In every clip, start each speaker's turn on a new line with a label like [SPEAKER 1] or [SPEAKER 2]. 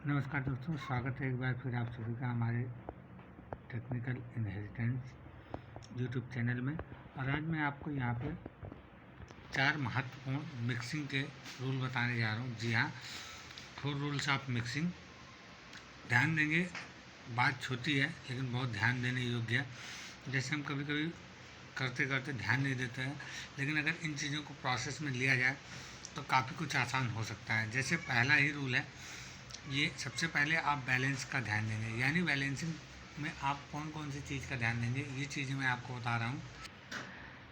[SPEAKER 1] नमस्कार दोस्तों, स्वागत है एक बार फिर आप सभी का हमारे टेक्निकल इनहेरिटेंस यूट्यूब चैनल में। और आज मैं आपको यहाँ पे 4 महत्वपूर्ण मिक्सिंग के रूल बताने जा रहा हूँ। जी हाँ, 4 रूल्स ऑफ मिक्सिंग। ध्यान देंगे, बात छोटी है लेकिन बहुत ध्यान देने योग्य है। जैसे हम कभी कभी करते करते ध्यान नहीं देते हैं, लेकिन अगर इन चीज़ों को प्रोसेस में लिया जाए तो काफ़ी कुछ आसान हो सकता है। जैसे पहला ही रूल है, ये सबसे पहले आप बैलेंस का ध्यान देंगे, यानी बैलेंसिंग में आप कौन कौन सी चीज़ का ध्यान देंगे, ये चीज़ें मैं आपको बता रहा हूँ।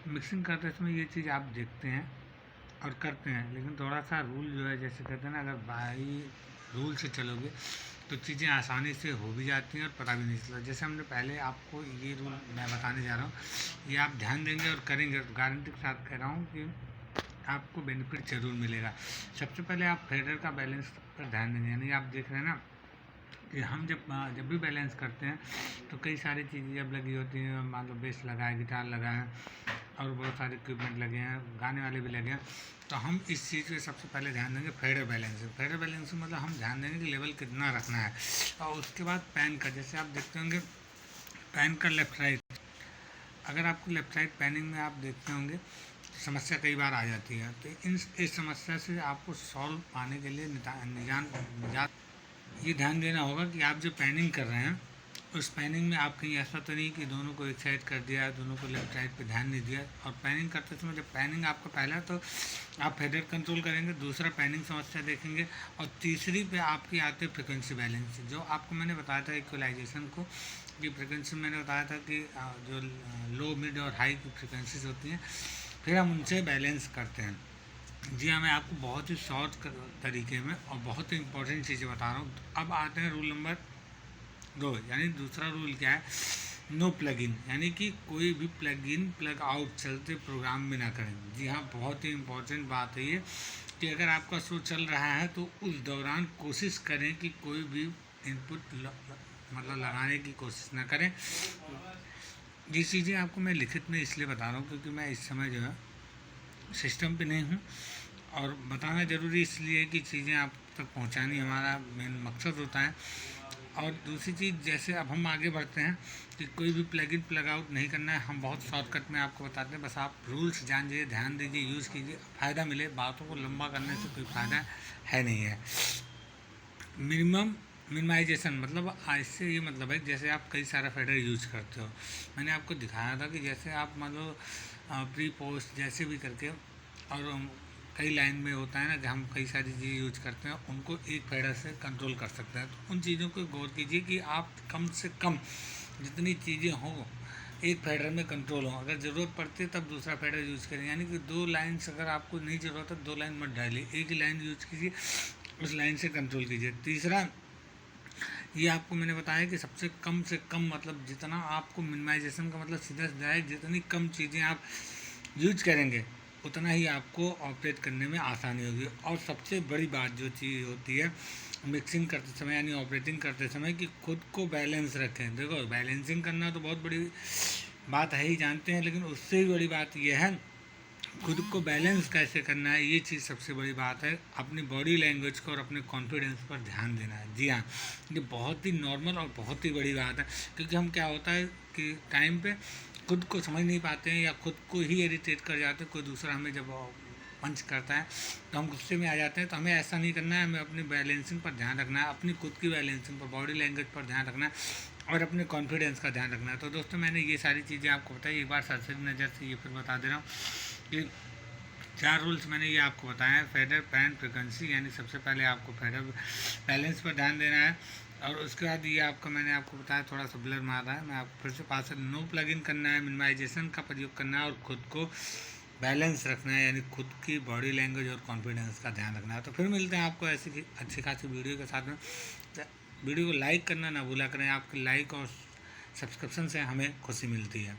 [SPEAKER 1] मिक्सिंग करते समय ये चीज़ आप देखते हैं और करते हैं, लेकिन थोड़ा सा रूल जो है, जैसे कहते हैं ना, अगर बाई रूल से चलोगे तो चीज़ें आसानी से हो भी जाती हैं और पता भी नहीं चलता। जैसे हमने पहले आपको ये रूल मैं बताने जा रहा हूँ, ये आप ध्यान देंगे और करेंगे तो गारंटी के साथ कह रहा हूँ कि आपको बेनिफिट ज़रूर मिलेगा। सबसे पहले आप फेडर का बैलेंस पर ध्यान देंगे, यानी आप देख रहे हैं ना कि हम जब भी बैलेंस करते हैं तो कई सारी चीज़ें जब लगी होती हैं, मान लो बेस लगा है, गिटार लगा है और बहुत सारे इक्विपमेंट लगे हैं, गाने वाले भी लगे हैं, तो हम इस चीज़ पे सबसे पहले ध्यान देंगे फेडर बैलेंसिंग। फेडर बैलेंसिंग मतलब हम ध्यान देंगे कि लेवल कितना रखना है। और उसके बाद पैन का, जैसे आप देखते होंगे पैन का लेफ्ट राइट, अगर आपको लेफ्ट साइड पैनिंग में आप देखते होंगे समस्या कई बार आ जाती है। तो इस समस्या से आपको सॉल्व पाने के लिए निजात ये ध्यान देना होगा कि आप जो पैनिंग कर रहे हैं उस पैनिंग में आप कहीं ऐसा तो नहीं कि दोनों को एक साइड कर दिया, दोनों को लेफ्ट साइड पे ध्यान नहीं दिया। और पैनिंग करते समय जब पैनिंग आपका पहला तो आप फेडर कंट्रोल करेंगे, दूसरा पैनिंग समस्या देखेंगे, और तीसरी पे आपकी आती है फ्रिक्वेंसी बैलेंस। जो आपको मैंने बताया था इक्वलाइजेशन को, कि फ्रिक्वेंसी मैंने बताया था कि जो लो मिड और हाई की फ्रिक्वेंसीज होती हैं, फिर हम उनसे बैलेंस करते हैं। जी हाँ, मैं आपको बहुत ही शॉर्ट तरीके में और बहुत ही इंपॉर्टेंट चीज़ें बता रहा हूँ। अब आते हैं रूल नंबर 2, यानी दूसरा रूल क्या है, नो प्लग इन, यानी कि कोई भी प्लग इन प्लग आउट चलते प्रोग्राम में ना करें। जी हाँ, बहुत ही इंपॉर्टेंट बात है ये, कि अगर आपका शो चल रहा है तो उस दौरान कोशिश करें कि कोई भी इनपुट मतलब लगाने की कोशिश ना करें। ये चीज़ें आपको मैं लिखित में इसलिए बता रहा हूँ क्योंकि मैं इस समय जो है सिस्टम पे नहीं हूँ, और बताना ज़रूरी इसलिए कि चीज़ें आप तक पहुँचानी हमारा मेन मकसद होता है। और दूसरी चीज़, जैसे अब हम आगे बढ़ते हैं कि कोई भी प्लग इन प्लग आउट नहीं करना है, हम बहुत शॉर्टकट में आपको बताते हैं। बस आप रूल्स जान लीजिए, ध्यान दीजिए, यूज़ कीजिए, फ़ायदा मिले। बातों को लंबा करने से कोई फ़ायदा है नहीं है। मिनिमाइजेशन मतलब इससे ये मतलब है जैसे आप कई सारा फेडर यूज करते हो, मैंने आपको दिखाया था कि जैसे आप मान लो प्री पोस्ट जैसे भी करके, और कई लाइन में होता है ना कि हम कई सारी चीज़ें यूज करते हैं, उनको एक फेडर से कंट्रोल कर सकते हैं। तो उन चीज़ों को गौर कीजिए कि आप कम से कम जितनी चीज़ें हों एक फेडर में कंट्रोल हो। अगर ज़रूरत पड़ती है तब दूसरा फेडर यूज़ करें, यानी कि 2 लाइन्स अगर आपको नहीं ज़रूरत है 2 लाइन मत डालिए, एक ही लाइन यूज कीजिए, उस लाइन से कंट्रोल कीजिए। तीसरा, ये आपको मैंने बताया कि सबसे कम से कम मतलब जितना आपको मिनिमाइजेशन का मतलब सीधा सीधा है, जितनी कम चीज़ें आप यूज करेंगे उतना ही आपको ऑपरेट करने में आसानी होगी। और सबसे बड़ी बात जो चीज़ होती है मिक्सिंग करते समय यानी ऑपरेटिंग करते समय, कि खुद को बैलेंस रखें। देखो, बैलेंसिंग करना तो बहुत बड़ी बात है ही, जानते हैं, लेकिन उससे भी बड़ी बात यह है खुद को बैलेंस कैसे करना है। ये चीज़ सबसे बड़ी बात है। अपनी बॉडी लैंग्वेज को और अपने कॉन्फिडेंस पर ध्यान देना है। जी हाँ, ये बहुत ही नॉर्मल और बहुत ही बड़ी बात है, क्योंकि हम क्या होता है कि टाइम पे खुद को समझ नहीं पाते हैं या खुद को ही इरिटेट कर जाते हैं। कोई दूसरा हमें जब पंच करता है तो हम गुस्से में आ जाते हैं। तो हमें ऐसा नहीं करना है, हमें अपनी बैलेंसिंग पर ध्यान रखना है, अपनी खुद की बैलेंसिंग पर, बॉडी लैंग्वेज पर ध्यान रखना है और अपने कॉन्फिडेंस का ध्यान रखना है। तो दोस्तों, मैंने ये सारी चीज़ें आपको बताई, एक बार सरसरी नज़र से ये फिर बता दे रहा हूँ कि 4 रूल्स मैंने ये आपको बताया है। फेडर, पैन, फ्रिक्वेंसी, यानी सबसे पहले आपको फेडर बैलेंस पर ध्यान देना है, और उसके बाद ये आपका मैंने आपको बताया, थोड़ा सा ब्लर मार रहा है, मैं आपको फिर से पास से, नो प्लग इन करना है, मिनिमाइजेशन का प्रयोग करना है और खुद को बैलेंस रखना है, यानी खुद की बॉडी लैंग्वेज और कॉन्फिडेंस का ध्यान रखना है। तो फिर मिलते हैं आपको ऐसी अच्छी खासी वीडियो के साथ में। वीडियो को लाइक करना ना भूला करें, आपके लाइक और सब्सक्रिप्शन से हमें खुशी मिलती है।